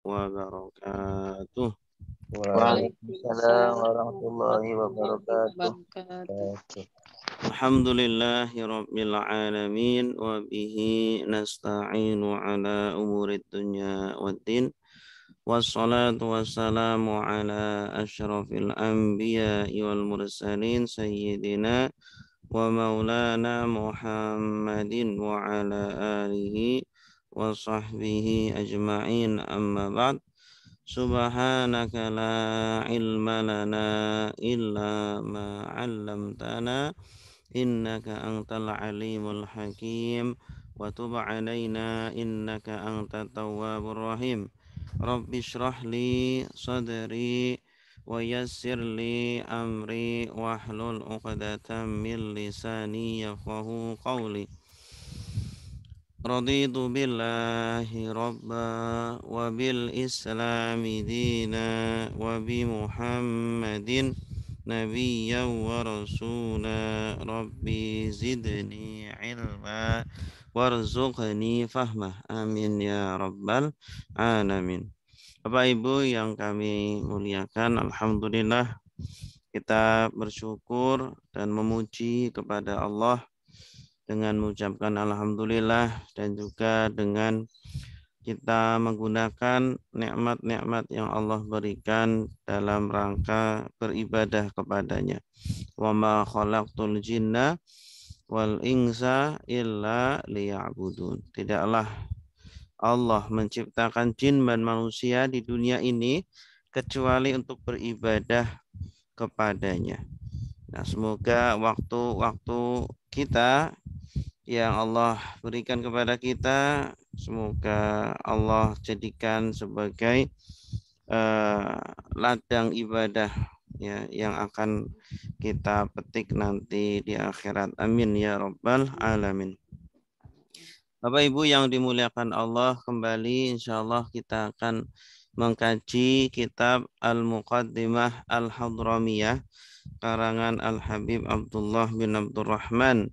wabarakatuh. Waalaikumsalam warahmatullahi wabarakatuh. Alhamdulillahirabbil alamin wa bihi nasta'inu ala umurid dunya waddin. Wassalatu wassalamu ala asyrafil anbiya'i wal mursalin sayyidina wa maulana Muhammadin wa ala alihi wa sahbihi ajma'in, amma ba'd. Subhanaka la ilma lana illa ma 'allamtana innaka antal alimul hakim wa tub 'alaina innaka antat tawwabur rahim. Rabbi shrah li sadri wa yassir li amri wahlul 'uqdatam min lisani yafqahu qawli. Raditu billahi rabba wa bil islami dina wa bi muhammadin nabiyyan wa rasula. Rabbi zidni ilma warzuqni fahmah, amin ya rabbal alamin. Bapak Ibu yang kami muliakan, alhamdulillah kita bersyukur dan memuji kepada Allah dengan mengucapkan alhamdulillah, dan juga dengan kita menggunakan nikmat-nikmat yang Allah berikan dalam rangka beribadah kepadanya. Wa ma khalaqtul jinna wal insa illa liya'budun. Tidaklah Allah menciptakan jin dan manusia di dunia ini kecuali untuk beribadah kepadanya. Nah, semoga waktu-waktu kita yang Allah berikan kepada kita, semoga Allah jadikan sebagai ladang ibadah ya, yang akan kita petik nanti di akhirat. Amin ya rabbal alamin. Bapak Ibu yang dimuliakan Allah, kembali insya Allah kita akan mengkaji kitab Al-Muqaddimah Al-Hadramiyah karangan Al-Habib Abdullah bin Abdurrahman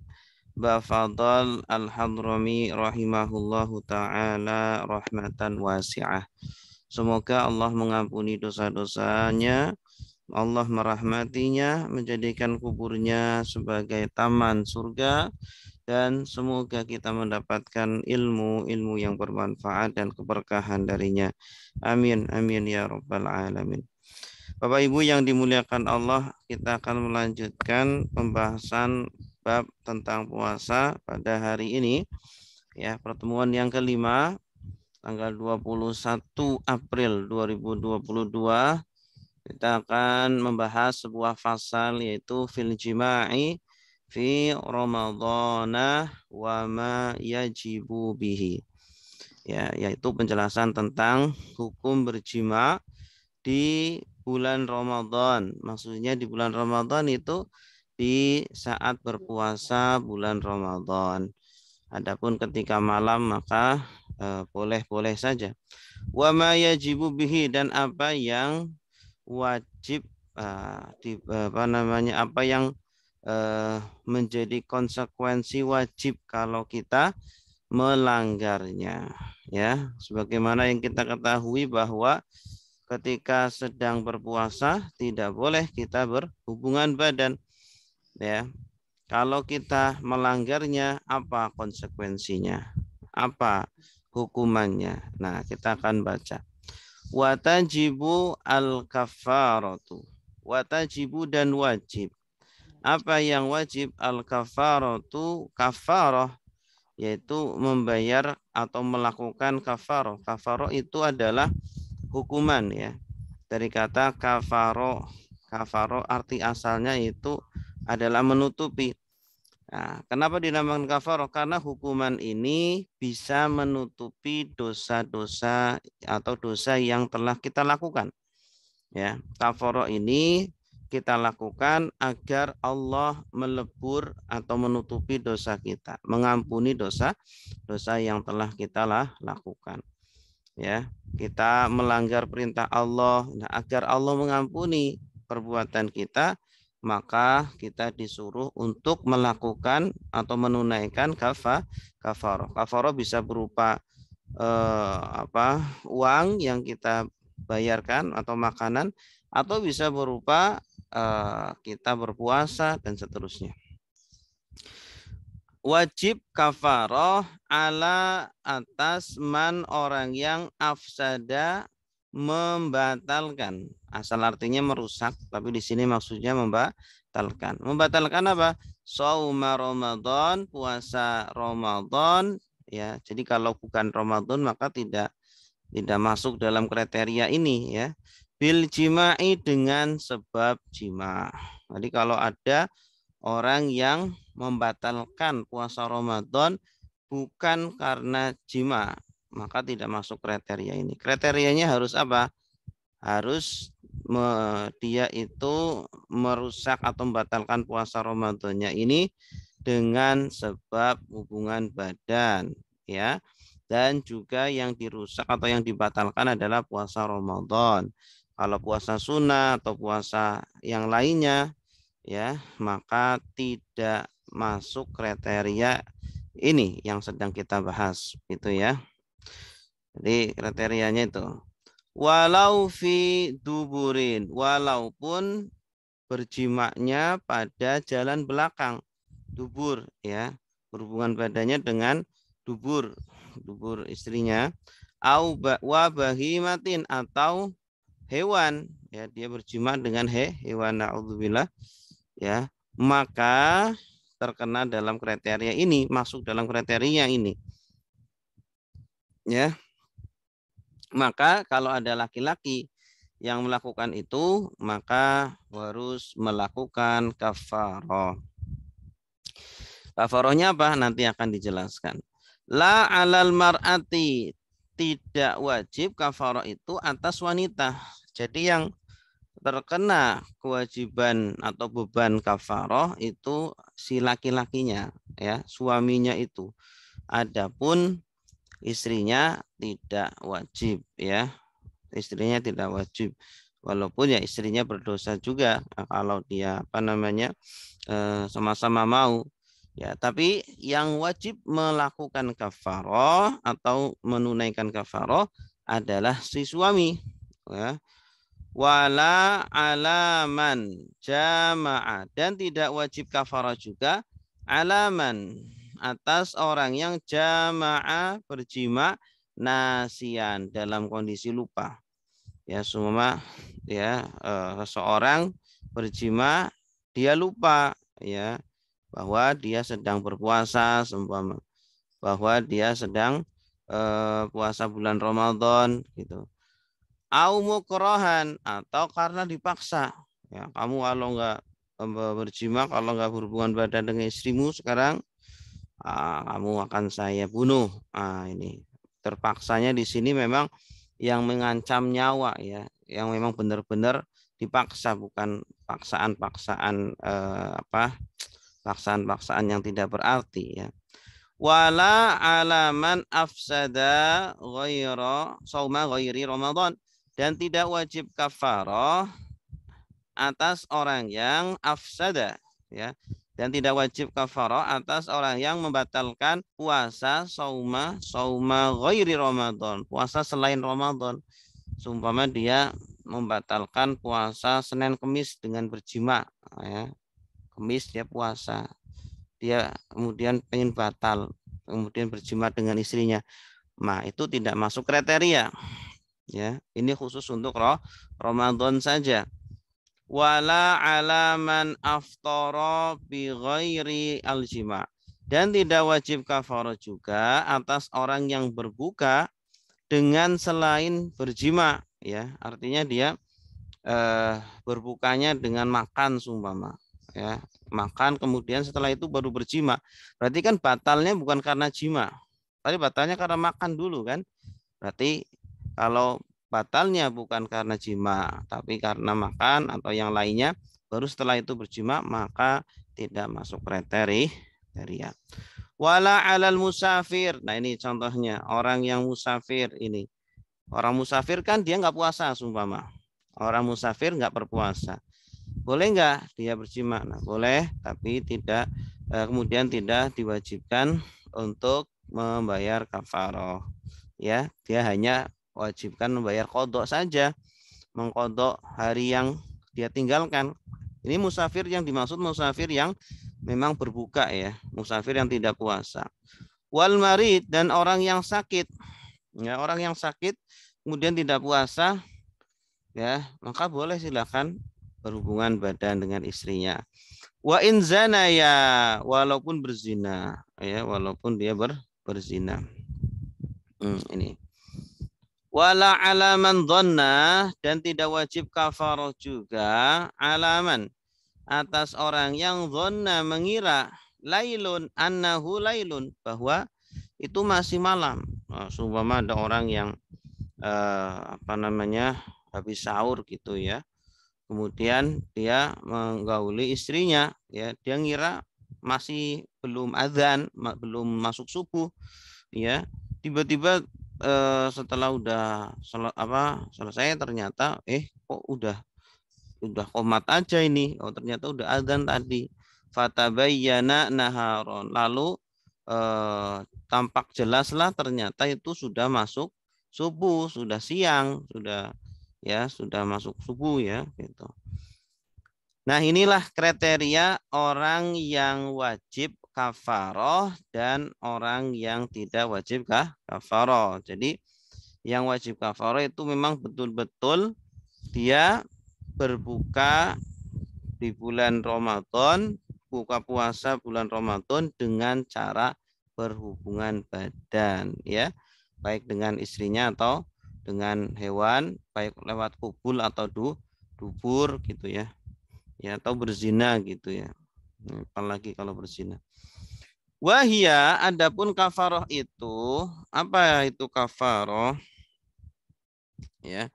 Bafadal Al-Hadrami rahimahullahu ta'ala rahmatan wasi'ah. Semoga Allah mengampuni dosa-dosanya, Allah merahmatinya, menjadikan kuburnya sebagai taman surga, dan semoga kita mendapatkan ilmu yang bermanfaat dan keberkahan darinya. Amin, amin ya rabbal alamin. Bapak Ibu yang dimuliakan Allah, kita akan melanjutkan pembahasan bab tentang puasa pada hari ini. Ya, pertemuan yang kelima, tanggal 21 April 2022, kita akan membahas sebuah pasal, yaitu fil jima'i fi ramadhana wa ma yajibu bihi. Ya, yaitu penjelasan tentang hukum berjima di bulan Ramadan. Maksudnya di bulan Ramadan itu di saat berpuasa bulan Ramadan. Adapun ketika malam maka boleh-boleh saja. Wa ma yajibu bihi, dan apa yang wajib apa yang menjadi konsekuensi wajib kalau kita melanggarnya. Ya, sebagaimana yang kita ketahui bahwa ketika sedang berpuasa tidak boleh kita berhubungan badan. Ya, kalau kita melanggarnya, apa konsekuensinya? Apa hukumannya? Nah, kita akan baca. Watajibu al-kafaratu. Watajibu, dan wajib. Apa yang wajib? Al-kafaratu, kafarah, yaitu membayar atau melakukan kafarah. Kafarah itu adalah hukuman, ya. Dari kata kafaro. Kafaro arti asalnya itu adalah menutupi. Nah, kenapa dinamakan kafaro? Karena hukuman ini bisa menutupi dosa-dosa atau dosa yang telah kita lakukan. Ya, kafaro ini kita lakukan agar Allah melebur atau menutupi dosa kita, mengampuni dosa-dosa yang telah kita lakukan. Ya, kita melanggar perintah Allah, nah, agar Allah mengampuni perbuatan kita, maka kita disuruh untuk melakukan atau menunaikan kafarah. Kafarah bisa berupa uang yang kita bayarkan atau makanan, atau bisa berupa kita berpuasa dan seterusnya. Wajib kafaroh ala atas man orang yang afsada membatalkan. Asal artinya merusak, tapi di sini maksudnya membatalkan. Membatalkan apa? Shauma Ramadan, puasa Ramadan, ya. Jadi kalau bukan Ramadan maka tidak masuk dalam kriteria ini, ya. Bil jima'i, dengan sebab jima. Jadi kalau ada orang yang membatalkan puasa Ramadan bukan karena jima, maka tidak masuk kriteria ini. Kriterianya harus apa? Harus dia itu merusak atau membatalkan puasa Ramadannya ini dengan sebab hubungan badan, ya. Dan juga yang dirusak atau yang dibatalkan adalah puasa Ramadan. Kalau puasa sunnah atau puasa yang lainnya, ya, maka tidak masuk kriteria ini yang sedang kita bahas, itu ya. Jadi kriterianya itu walau fi duburin, walaupun berjimaknya pada jalan belakang, dubur, ya, berhubungan badannya dengan dubur istrinya, au wa bahimatin, atau hewan, ya, dia berjima dengan hewan, naudzubillah, ya, maka terkena dalam kriteria ini, masuk dalam kriteria ini, ya. Maka kalau ada laki-laki yang melakukan itu, maka harus melakukan kafaroh. Kafarohnya apa? Nanti akan dijelaskan. La alal mar'ati, tidak wajib kafaroh itu atas wanita. Jadi yang terkena kewajiban atau beban kafaroh itu si laki-lakinya, ya, suaminya itu. Adapun istrinya tidak wajib, ya. Istrinya tidak wajib. Walaupun ya istrinya berdosa juga kalau dia sama-sama mau, ya. Tapi yang wajib melakukan kafaroh atau menunaikan kafaroh adalah si suami, ya. Wala alaman jamaah, dan tidak wajib kafarah juga alaman atas orang yang jamaah berjima nasian dalam kondisi lupa, ya. Semua, ya, seseorang berjima dia lupa, ya, bahwa dia sedang berpuasa, seumpama bahwa dia sedang puasa bulan Ramadan, gitu. Au mukrohan, atau karena dipaksa, ya. Kamu kalau nggak berjima, kalau nggak berhubungan badan dengan istrimu sekarang, kamu akan saya bunuh. Ini terpaksanya di sini memang yang mengancam nyawa, ya, yang memang benar-benar dipaksa, bukan paksaan-paksaan paksaan-paksaan yang tidak berarti, ya. Wala alaman afsada sauma ghairi Ramadan, dan tidak wajib kafarah atas orang yang afsada, ya, dan tidak wajib kafarah atas orang yang membatalkan puasa sauma ghairi Ramadan, puasa selain Ramadan. Seumpama dia membatalkan puasa Senin Kemis dengan berjima, ya. Kemis dia puasa, dia kemudian pengen batal, kemudian berjima dengan istrinya, nah itu tidak masuk kriteria, ya. Ini khusus untuk Ramadan saja. Wala alaman aftara bi ghairi al-jima, dan tidak wajib kafarah juga atas orang yang berbuka dengan selain berjima, ya. Artinya dia berbukanya dengan makan, sumpama, ya, makan kemudian setelah itu baru berjima. Berarti kan batalnya bukan karena jima, tapi batalnya karena makan dulu, kan. Berarti kalau batalnya bukan karena jima, tapi karena makan atau yang lainnya, baru setelah itu berjima, maka tidak masuk kriteria. Wala alal musafir. Nah ini contohnya orang yang musafir ini. Orang musafir kan dia nggak puasa, sumpama. Orang musafir nggak berpuasa. Boleh nggak dia berjima? Nah boleh, tapi tidak kemudian tidak diwajibkan untuk membayar kafaroh. ya dia hanya wajibkan membayar qadha saja, mengqadha hari yang dia tinggalkan. Ini musafir yang dimaksud musafir yang memang berbuka ya, musafir yang tidak puasa. Wal marid, dan orang yang sakit. Ya, orang yang sakit kemudian tidak puasa ya, maka boleh silakan berhubungan badan dengan istrinya. Wa in zana, ya walaupun berzina ya, walaupun dia berzina. Ini. Wala alaman dhanna, dan tidak wajib kafarah juga alaman atas orang yang dhanna mengira lailun annahu lailun, bahwa itu masih malam. Seumpama ada orang yang habis sahur gitu ya, kemudian dia menggauli istrinya ya, dia ngira masih belum azan, belum masuk subuh ya, tiba-tiba setelah udah selesai ternyata kok udah qomat aja ini, ternyata udah azan tadi. Fatabayyana naharon, lalu tampak jelaslah ternyata itu sudah masuk subuh, sudah siang, sudah masuk subuh ya gitu. Nah, inilah kriteria orang yang wajib kafaroh dan orang yang tidak wajib kafaroh. Jadi yang wajib kafaroh itu memang betul-betul dia berbuka di bulan Ramadan, buka puasa bulan Ramadan dengan cara berhubungan badan ya, baik dengan istrinya atau dengan hewan, baik lewat kubul atau dubur gitu ya. Ya, atau berzina gitu ya. Apalagi kalau berzina. Wahia, adapun kafaroh itu, apa itu kafaroh? Ya.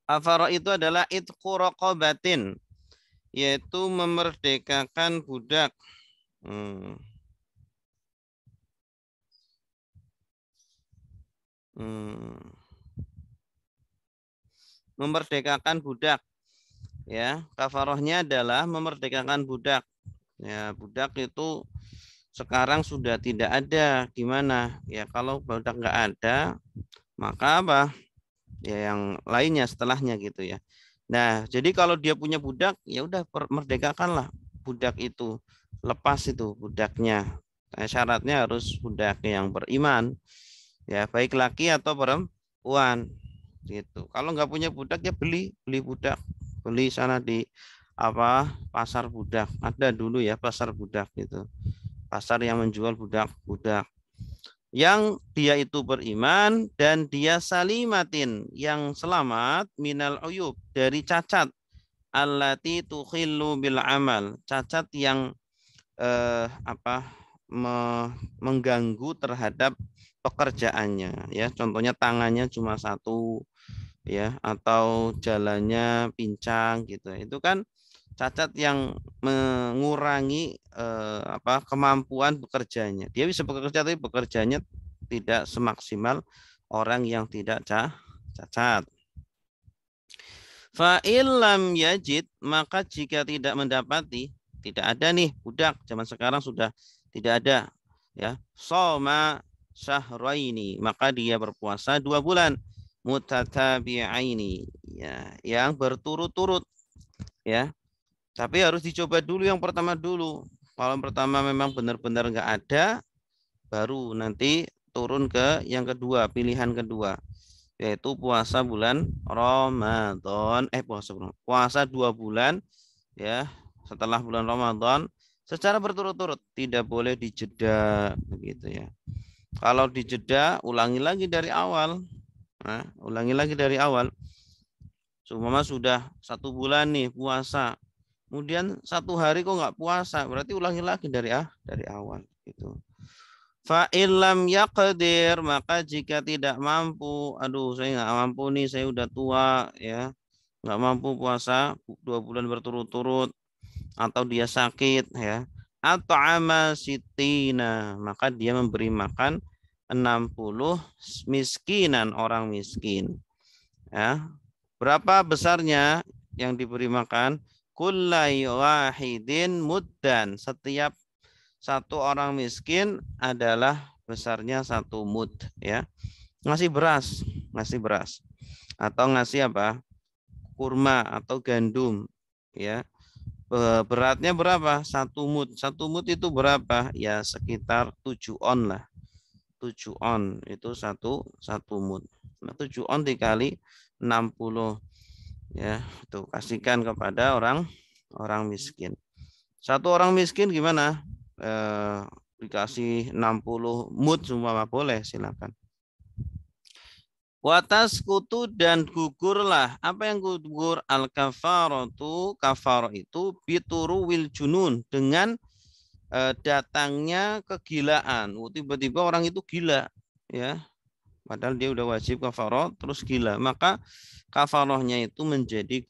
Kafaroh itu adalah itqu raqabatin, yaitu memerdekakan budak. Memerdekakan budak. Ya, kafarohnya adalah memerdekakan budak. Ya, budak itu sekarang sudah tidak ada. Gimana? Ya, kalau budak nggak ada, maka apa? Ya, yang lainnya setelahnya gitu ya. Nah, jadi kalau dia punya budak, ya udah merdekakanlah budak itu. Lepas itu budaknya. Nah, syaratnya harus budak yang beriman. Ya, baik laki atau perempuan. Gitu. Kalau nggak punya budak ya beli budak. Beli sana di pasar budak. Ada dulu ya pasar budak gitu. Pasar yang menjual budak-budak. Yang dia itu beriman dan dia salimatin, yang selamat, minal uyub, dari cacat, allati tukhillu bil amal, cacat yang mengganggu terhadap pekerjaannya ya, contohnya tangannya cuma satu ya, atau jalannya pincang gitu, itu kan cacat yang mengurangi kemampuan bekerjanya. Dia bisa bekerja tapi bekerjanya tidak semaksimal orang yang tidak cacat. Fa'ilam yajid, maka jika tidak mendapati, tidak ada nih budak, zaman sekarang sudah tidak ada ya, shoma syahraini, maka dia berpuasa 2 bulan mutatabi'aini ya, yang berturut-turut ya. Tapi harus dicoba dulu yang pertama dulu. Kalau pertama memang benar-benar nggak ada, baru nanti turun ke yang kedua, pilihan kedua, yaitu puasa bulan Ramadan. Puasa 2 bulan ya setelah bulan Ramadan secara berturut-turut, tidak boleh dijeda begitu ya. Kalau dijeda, ulangi lagi dari awal. Nah, ulangi lagi dari awal. Seumpama sudah 1 bulan nih puasa, kemudian 1 hari kok nggak puasa, berarti ulangi lagi dari awal gitu. Fa illam yaqdir, maka jika tidak mampu, aduh saya nggak mampu nih, saya udah tua ya, nggak mampu puasa 2 bulan berturut-turut, atau dia sakit ya, atau sitina, maka dia memberi makan 60 miskinan, orang miskin ya. Berapa besarnya yang diberi makan? Kullai wahidin muddan, setiap 1 orang miskin adalah besarnya 1 mud ya. Ngasih beras atau ngasih apa? Kurma atau gandum ya. Beratnya berapa? 1 mud. 1 mud itu berapa? Ya sekitar 7 on lah. 7 on itu satu mud. Nah, 7 on dikali 60 ya. Itu kasihkan kepada orang miskin. Satu orang miskin gimana? Dikasih 60 mud semua boleh, silakan. Watas kutu dan gugurlah. Apa yang gugur? Al-kafaratu, kafarah itu bituru wil junun, dengan datangnya kegilaan. Tiba-tiba orang itu gila ya. Padahal dia udah wajib kafarah terus gila. Maka kafarahnya itu menjadi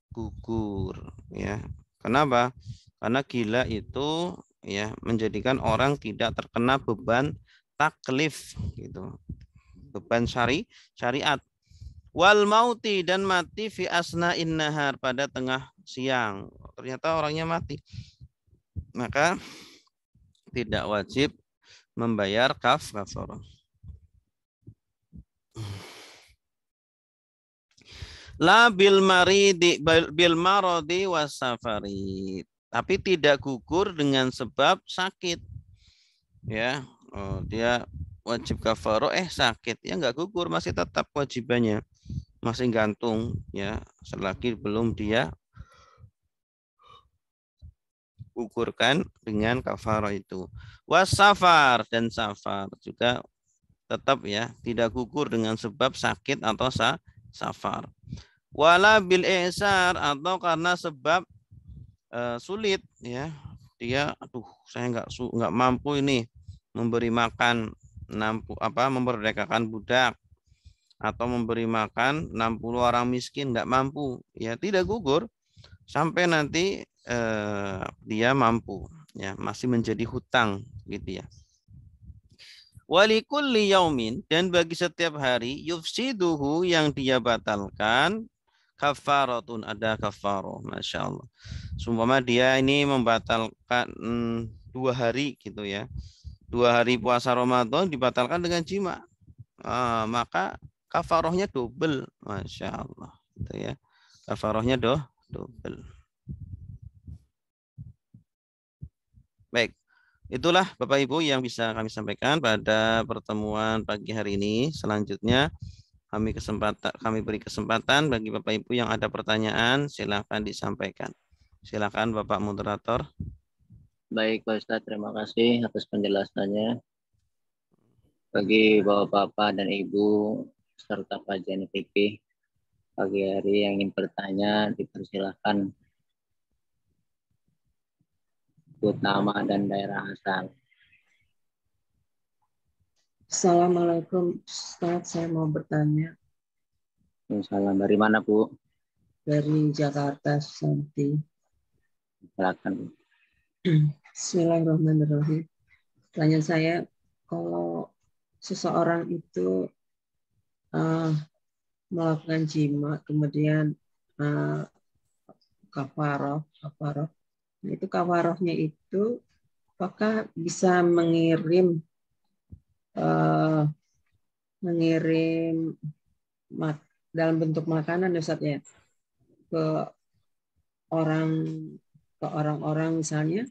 gugur ya. Kenapa? Karena gila itu ya menjadikan orang tidak terkena beban taklif gitu. Beban syariat. Wal mauti, dan mati fi asna'in nahar, pada tengah siang. Ternyata orangnya mati. Maka tidak wajib membayar kafarah. La bil marodi wasafari. Tapi tidak gugur dengan sebab sakit. Ya, dia wajib kafarah sakit, ya nggak gugur, masih tetap kewajibannya, masih gantung ya selagi belum dia gugurkan dengan kafarah itu. Wasafar, dan safar juga tetap ya tidak gugur dengan sebab sakit atau safar. Wala bil ihsar, atau karena sebab sulit ya, dia saya nggak mampu ini memberi makan memerdekakan budak atau memberi makan 60 orang miskin, nggak mampu ya, tidak gugur sampai nanti dia mampu ya, masih menjadi hutang gitu ya. Walikulli yaumin, dan bagi setiap hari, yufsiduhu, yang dia batalkan, kafaratun, ada kafarah. Masya Allah. Sumpama dia ini membatalkan 2 hari gitu ya. 2 hari puasa Ramadan dibatalkan dengan jima. Maka kafarahnya double. Masya Allah. Gitu ya. Kafarahnya double. Baik. Itulah Bapak Ibu yang bisa kami sampaikan pada pertemuan pagi hari ini. Selanjutnya kami beri kesempatan bagi Bapak Ibu yang ada pertanyaan, silakan disampaikan. Silakan Bapak moderator. Baik Pak Ustadz, terima kasih atas penjelasannya. Bagi Bapak-Bapak dan Ibu serta kajian fikih pagi hari yang ingin bertanya, dipersilahkan sebut nama dan daerah asal. Assalamualaikum Ustaz, saya mau bertanya. Salam, dari mana Bu? Dari Jakarta, Santi. Silakan. Bismillahirrahmanirrahim. Tanya saya, kalau seseorang itu melakukan jima, kemudian kafaroh, itu kafarohnya itu apakah bisa mengirim dalam bentuk makanan, Ustaz ya, ke orang-orang misalnya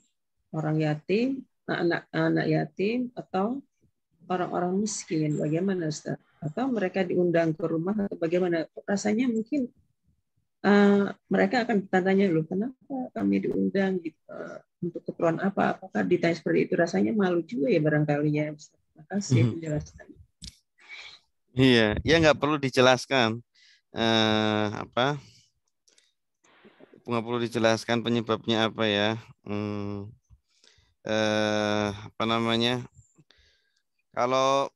orang yatim, anak yatim atau orang-orang miskin, bagaimana Ustaz? Atau mereka diundang ke rumah atau bagaimana? Rasanya mungkin mereka akan bertanya dulu, kenapa kami diundang gitu, untuk keperluan apa? Apakah ditanya seperti itu? Rasanya malu juga ya barangkali ya Ustaz. Terima kasih penjelasannya. Iya, ya nggak perlu dijelaskan nggak perlu dijelaskan penyebabnya apa ya. Kalau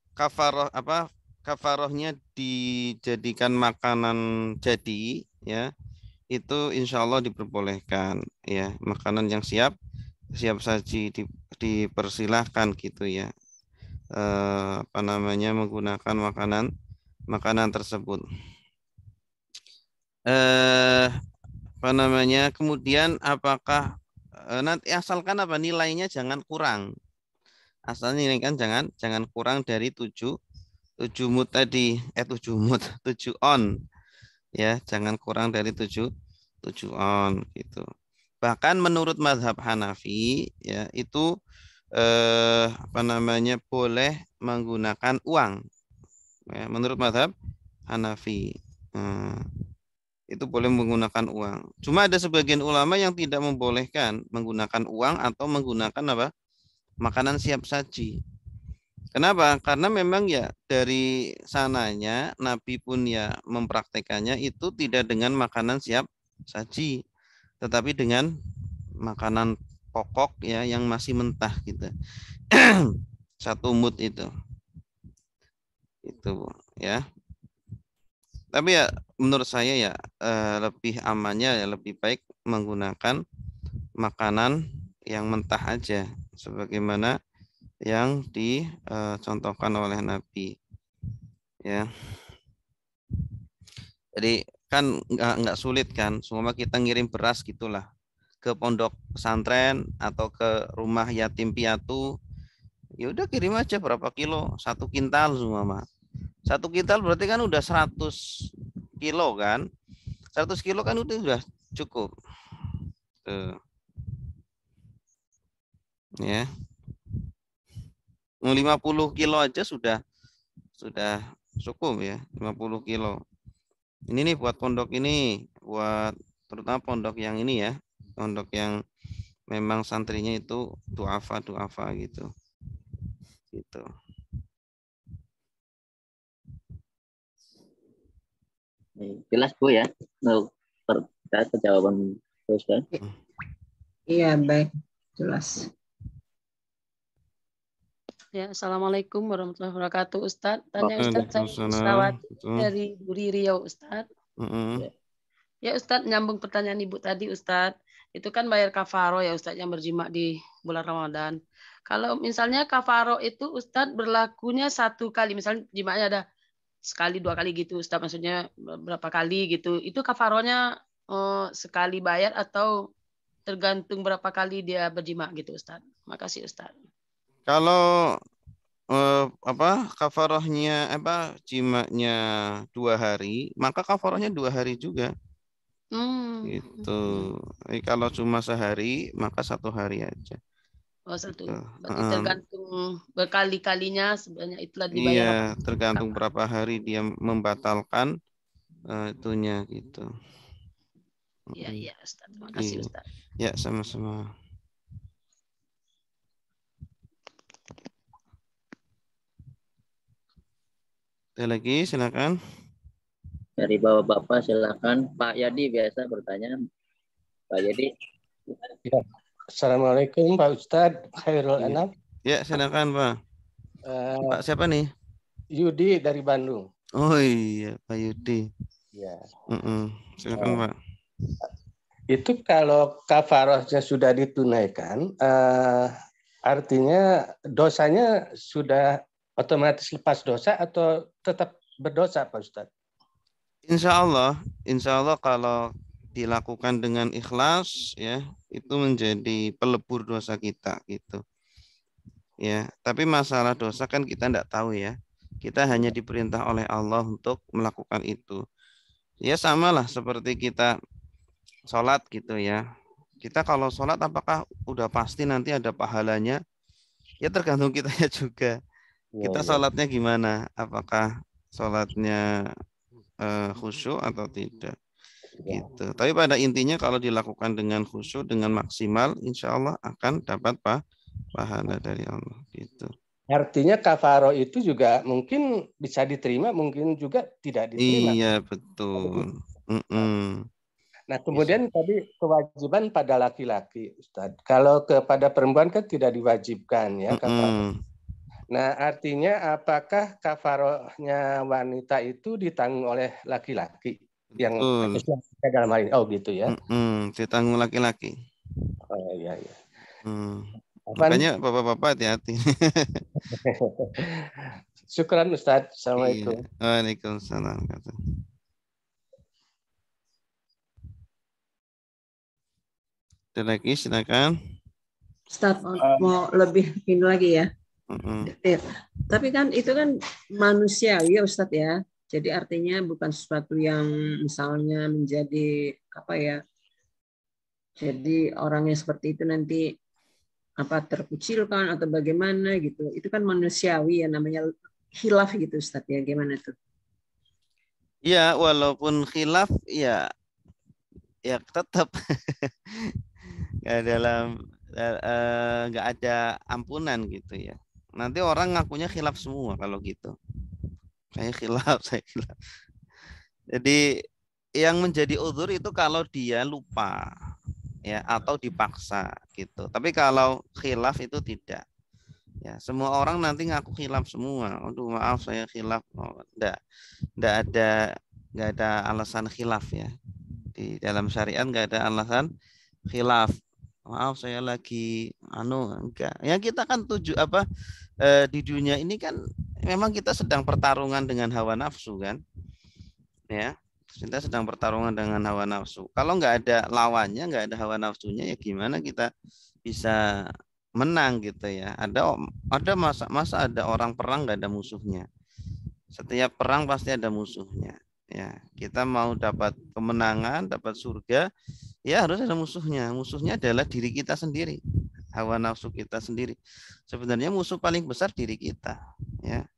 kafarohnya dijadikan makanan jadi ya, itu insya Allah diperbolehkan ya, makanan yang siap saji dipersilahkan gitu ya, menggunakan makanan tersebut. Kemudian apakah nanti asalkan nilainya jangan kurang. Asalnya ini kan jangan kurang dari 7 mud tadi, 7 mud, 7 on. Ya, jangan kurang dari 7 on gitu. Bahkan menurut mazhab Hanafi ya itu apa namanya boleh menggunakan uang. Ya, menurut mazhab Hanafi. Itu boleh menggunakan uang. Cuma ada sebagian ulama yang tidak membolehkan menggunakan uang atau menggunakan apa? Makanan siap saji. Kenapa? Karena memang ya dari sananya Nabi pun ya mempraktekannya itu tidak dengan makanan siap saji, tetapi dengan makanan pokok ya yang masih mentah gitu. 1 mud itu ya. Tapi ya menurut saya ya lebih amannya ya lebih baik menggunakan makanan yang mentah aja sebagaimana yang dicontohkan oleh Nabi ya. Jadi kan nggak sulit kan, semua kita ngirim beras gitulah ke pondok pesantren atau ke rumah yatim piatu, ya udah kirim aja berapa kilo, 1 kintal semua mah. 1 kintal berarti kan udah 100 kilo kan, 100 kilo kan udah cukup. Tuh. Ya. 50 kilo aja sudah cukup ya, 50 kilo. Ini nih buat pondok ini, buat terutama pondok yang ini ya, pondok yang memang santrinya itu duafa gitu. Gitu. Jelas Bu ya, terkait jawaban Ustaz. Iya, baik, jelas. Ya, Assalamualaikum warahmatullahi wabarakatuh, Ustadz. Tanya Ustadz, saya Israwati dari Buri Riau, Ustadz. Ya, Ustadz, nyambung pertanyaan Ibu tadi, Ustadz. Itu kan bayar kafaro ya, Ustadz, yang berjima di bulan Ramadan. Kalau misalnya kafaro itu, Ustadz, berlakunya 1 kali. Misalnya jimanya ada sekali, 2 kali gitu, Ustadz. Maksudnya berapa kali gitu. Itu kafaronya sekali bayar atau tergantung berapa kali dia berjima gitu, Ustadz. Makasih, Ustadz. Kalau kafarohnya jimanya 2 hari, maka kafarohnya 2 hari juga. Gitu. Jadi kalau cuma sehari, maka 1 hari aja. Oh, 1. Gitu. Berarti tergantung berkali-kalinya sebenarnya itulah dibayar. Iya, tergantung berapa hari dia membatalkan itunya gitu. Iya, Ustaz. Terima kasih, Ustaz. Ya, sama-sama. Ada lagi, silakan. Dari bapak-bapak silakan. Pak Yadi biasa bertanya. Pak Yadi. Ya. Assalamualaikum Pak Ustadz Khairul Anam. Ya, silakan Pak. Pak siapa nih? Yudi dari Bandung. Oh iya, Pak Yudi. Ya. Silakan Pak. Itu kalau kafarohnya sudah ditunaikan, artinya dosanya sudah otomatis lepas dosa atau tetap berdosa Pak Ustadz? Insya Allah kalau dilakukan dengan ikhlas ya itu menjadi pelebur dosa kita gitu. Ya, tapi masalah dosa kan kita tidak tahu ya. Kita hanya diperintah oleh Allah untuk melakukan itu. Ya samalah seperti kita sholat gitu ya. Kita kalau sholat apakah udah pasti nanti ada pahalanya? Ya tergantung kitanya juga. Kita sholatnya gimana? Apakah sholatnya khusyuk atau tidak? Gitu. Tapi pada intinya kalau dilakukan dengan khusyuk, dengan maksimal, insya Allah akan dapat pahala dari Allah. Gitu. Artinya kafaro itu juga mungkin bisa diterima, mungkin juga tidak diterima. Iya betul. Nah kemudian tadi kewajiban pada laki-laki, Ustadz. Kalau kepada perempuan kan tidak diwajibkan ya kafaro. Nah artinya apakah kafarohnya wanita itu ditanggung oleh laki-laki yang dalam hal ini? Oh gitu ya. Ditanggung laki-laki. Oh iya. Makanya bapak-bapak hati-hati. Syukran Ustadz. Assalamualaikum. Waalaikumsalam. Ada lagi silakan. Ustadz mau lebih ini lagi ya. Tapi kan itu kan manusiawi ya Ustadz ya. Jadi artinya bukan sesuatu yang misalnya menjadi apa ya. Jadi orang yang seperti itu nanti apa terkucilkan atau bagaimana gitu. Itu kan manusiawi ya, namanya khilaf gitu Ustadz ya. Gimana tuh? Ya, walaupun khilaf ya tetap nggak nggak ada ampunan gitu ya. Nanti orang ngakunya khilaf semua kalau gitu. Saya khilaf. Jadi yang menjadi uzur itu kalau dia lupa ya atau dipaksa gitu. Tapi kalau khilaf itu tidak. Ya, semua orang nanti ngaku khilaf semua. Aduh, maaf saya khilaf. Oh, enggak ada alasan khilaf ya. Di dalam syariat enggak ada alasan khilaf. Maaf saya lagi enggak. Ya kita kan di dunia ini kan memang kita sedang pertarungan dengan hawa nafsu kan. Ya. Kita sedang pertarungan dengan hawa nafsu. Kalau nggak ada lawannya, nggak ada hawa nafsunya, ya gimana kita bisa menang gitu ya. Ada masa ada orang perang nggak ada musuhnya. Setiap perang pasti ada musuhnya. Ya, kita mau dapat kemenangan, dapat surga, ya harus ada musuhnya. Musuhnya adalah diri kita sendiri, hawa nafsu kita sendiri. Sebenarnya musuh paling besar diri kita, ya,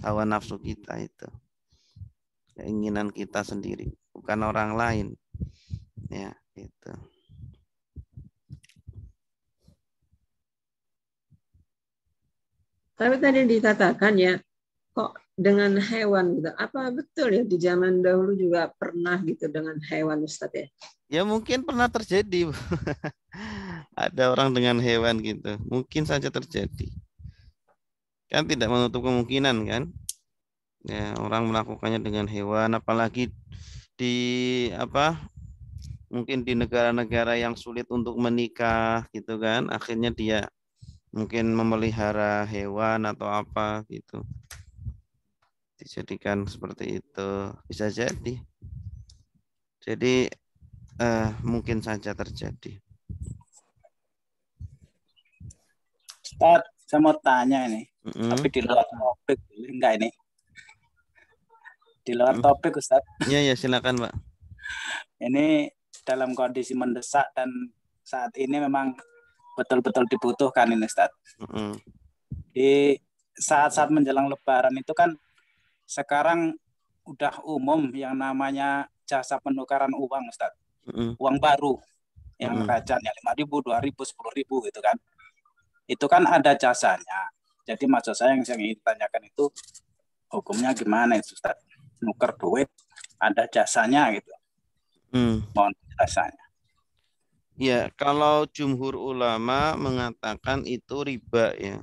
hawa nafsu kita itu. Keinginan kita sendiri, bukan orang lain. Ya, itu. Tapi tadi dikatakan ya, kok dengan hewan gitu. Apa betul ya di zaman dahulu juga pernah gitu dengan hewan Ustadz ya? Ya mungkin pernah terjadi. Ada orang dengan hewan gitu. Mungkin saja terjadi. Kan tidak menutup kemungkinan kan? Ya, orang melakukannya dengan hewan, apalagi mungkin di negara-negara yang sulit untuk menikah gitu kan, akhirnya dia mungkin memelihara hewan atau apa gitu, dijadikan seperti itu, bisa jadi mungkin saja terjadi. Ustaz, saya mau tanya ini, tapi di luar topik, enggak ini? Di luar topik, Ustaz. Iya, silakan, Pak. Ini dalam kondisi mendesak dan saat ini memang betul-betul dibutuhkan ini, Ustaz. Di saat-saat menjelang Lebaran itu kan sekarang udah umum yang namanya jasa penukaran uang, Ustaz. Uang baru yang rajanya 5.000, 2.000, 10.000 gitu kan. Itu kan ada jasanya. Jadi maksud saya yang ingin ditanyakan itu hukumnya gimana itu, Ustaz? Nuker duit ada jasanya gitu. Mohon jasanya. Ya, kalau jumhur ulama mengatakan itu riba ya.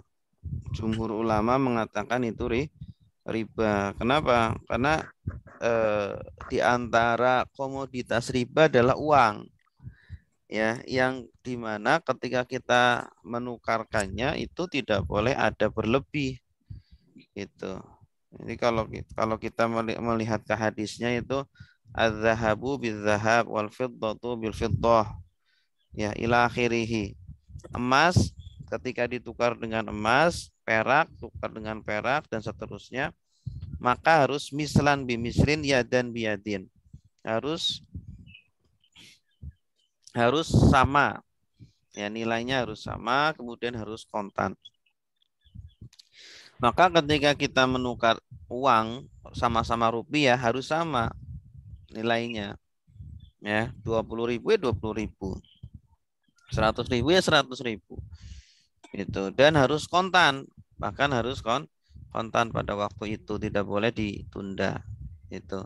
Jumhur ulama mengatakan itu riba. Kenapa? Karena di antara komoditas riba adalah uang. Ya, yang dimana ketika kita menukarkannya itu tidak boleh ada berlebih. Gitu. Jadi kalau kita melihat ke hadisnya itu az-zahabu bil-zahab wal fiddatu bil-fiddah. Ya, ila akhirih. Emas ketika ditukar dengan emas, perak tukar dengan perak dan seterusnya, maka harus mislan bimislin yadan biyadin. Harus sama. Ya, nilainya harus sama, kemudian harus kontan. Maka ketika kita menukar uang sama-sama rupiah harus sama nilainya. Ya, 20.000 ya 20.000. 100.000 ya 100.000. Itu, dan harus kontan. Bahkan harus kontan pada waktu itu, tidak boleh ditunda. Itu.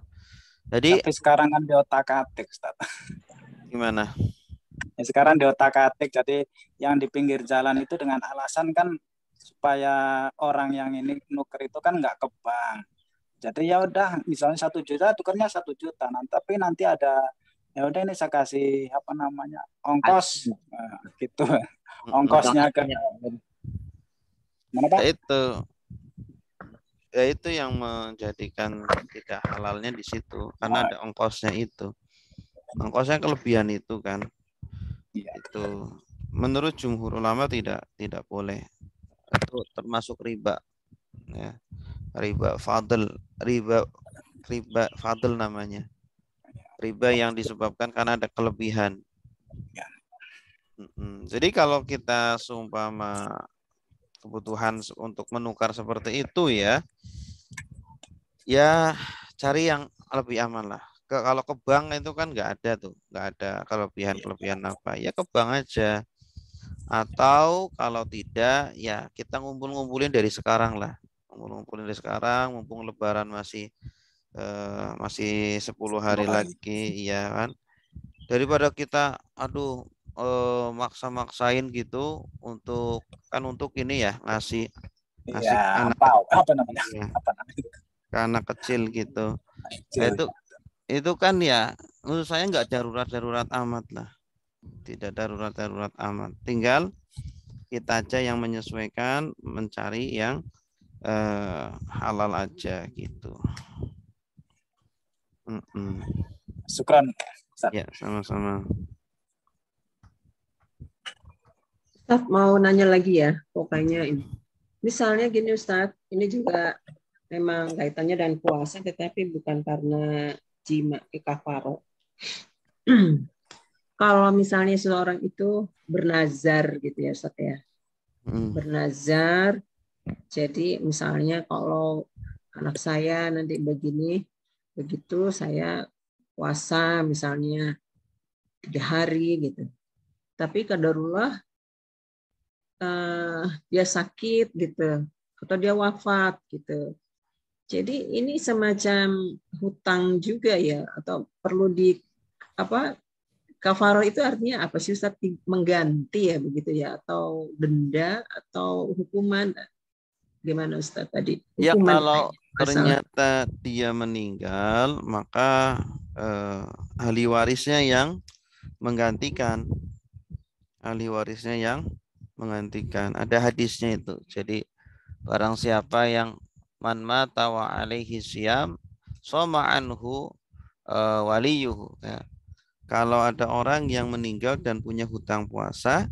Jadi tapi sekarang kan di otak-atik, Ustaz. Gimana? Ya, sekarang di otak-atik, jadi yang di pinggir jalan itu dengan alasan kan supaya orang yang ini nuker itu kan nggak ke bank. Jadi ya udah, misalnya 1 juta tukernya 1 juta. Tapi nanti ada ya udah ini saya kasih ongkos gitu. Ongkosnya ke mana, Pak? Itu yang menjadikan tidak halalnya di situ karena ada ongkosnya itu. Ongkosnya kelebihan itu kan. Itu menurut jumhur ulama tidak boleh itu termasuk riba. Ya. Riba fadl, riba fadl namanya. Riba yang disebabkan karena ada kelebihan. Jadi kalau kita seumpama kebutuhan untuk menukar seperti itu ya cari yang lebih aman lah. Kalau ke bank itu kan nggak ada kelebihan apa. Ya ke bank aja. Atau kalau tidak ya kita ngumpulin dari sekarang lah. Ngumpulin dari sekarang, mumpung Lebaran masih 10 hari lagi, ya kan. Daripada kita maksa-maksain gitu untuk ini ya ngasih anak ke anak kecil gitu. Itu kan ya menurut saya nggak darurat amat lah. Tidak darurat amat. Tinggal kita aja yang menyesuaikan, mencari yang halal aja gitu. Syukran. Ya, sama-sama. Ustaz mau nanya lagi ya, pokoknya ini. Misalnya gini Ustaz, ini juga memang kaitannya dengan puasa, tetapi bukan karena jima kafaro. Kalau misalnya seseorang itu bernazar gitu ya Ustaz ya. Bernazar, jadi misalnya kalau anak saya nanti begitu saya puasa misalnya 3 hari gitu. Tapi qadarullah dia sakit gitu atau dia wafat gitu. Jadi ini semacam hutang juga ya, atau perlu kafaroh itu artinya apa sih Ustaz? Mengganti ya begitu ya, atau denda atau hukuman? Gimana Ustaz tadi? Ya kalau ternyata dia meninggal, maka ahli warisnya yang menggantikan. Ahli warisnya yang menggantikan. Ada hadisnya itu. Jadi barang siapa yang man mata wa alaihi siyam soma anhu waliyuhu. Ya. Kalau ada orang yang meninggal dan punya hutang puasa,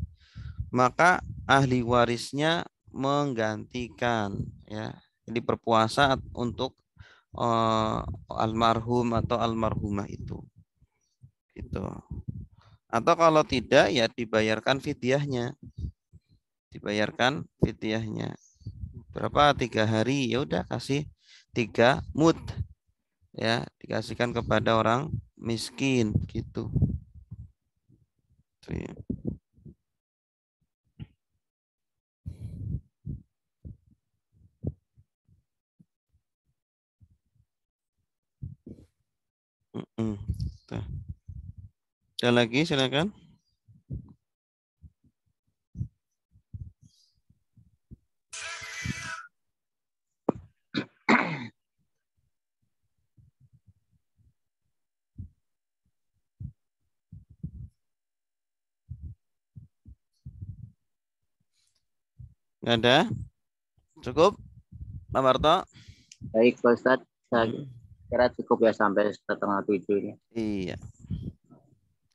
maka ahli warisnya menggantikan, ya. Jadi berpuasa untuk almarhum atau almarhumah itu. Gitu. Atau kalau tidak ya dibayarkan fidyahnya. Berapa? 3 hari, ya udah kasih 3 mud. Ya, dikasihkan kepada orang miskin gitu. Tuh, ya. Ada lagi, silakan. Nggak ada? Cukup, Pak Marto? Baik, Pak Ustadz. Saya kira cukup ya sampai 6:30 ini. Iya.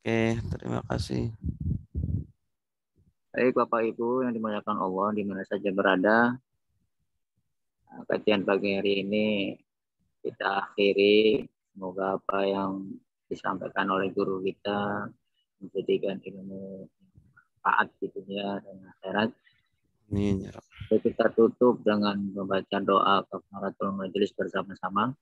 Oke, terima kasih. Baik, Bapak Ibu yang dimuliakan Allah, di mana saja berada. Kajian pagi hari ini kita akhiri. Semoga apa yang disampaikan oleh guru kita menjadikan ilmu manfaat di dunia dan akhirat. Amin. Kita tutup dengan membaca doa kafaratul majelis bersama-sama.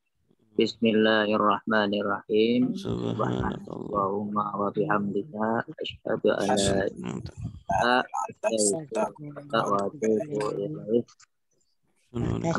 Bismillahirrahmanirrahim. Subhanallahumma wa bihamdika asyhadu an la ilaha illa anta wa atubu ilaik.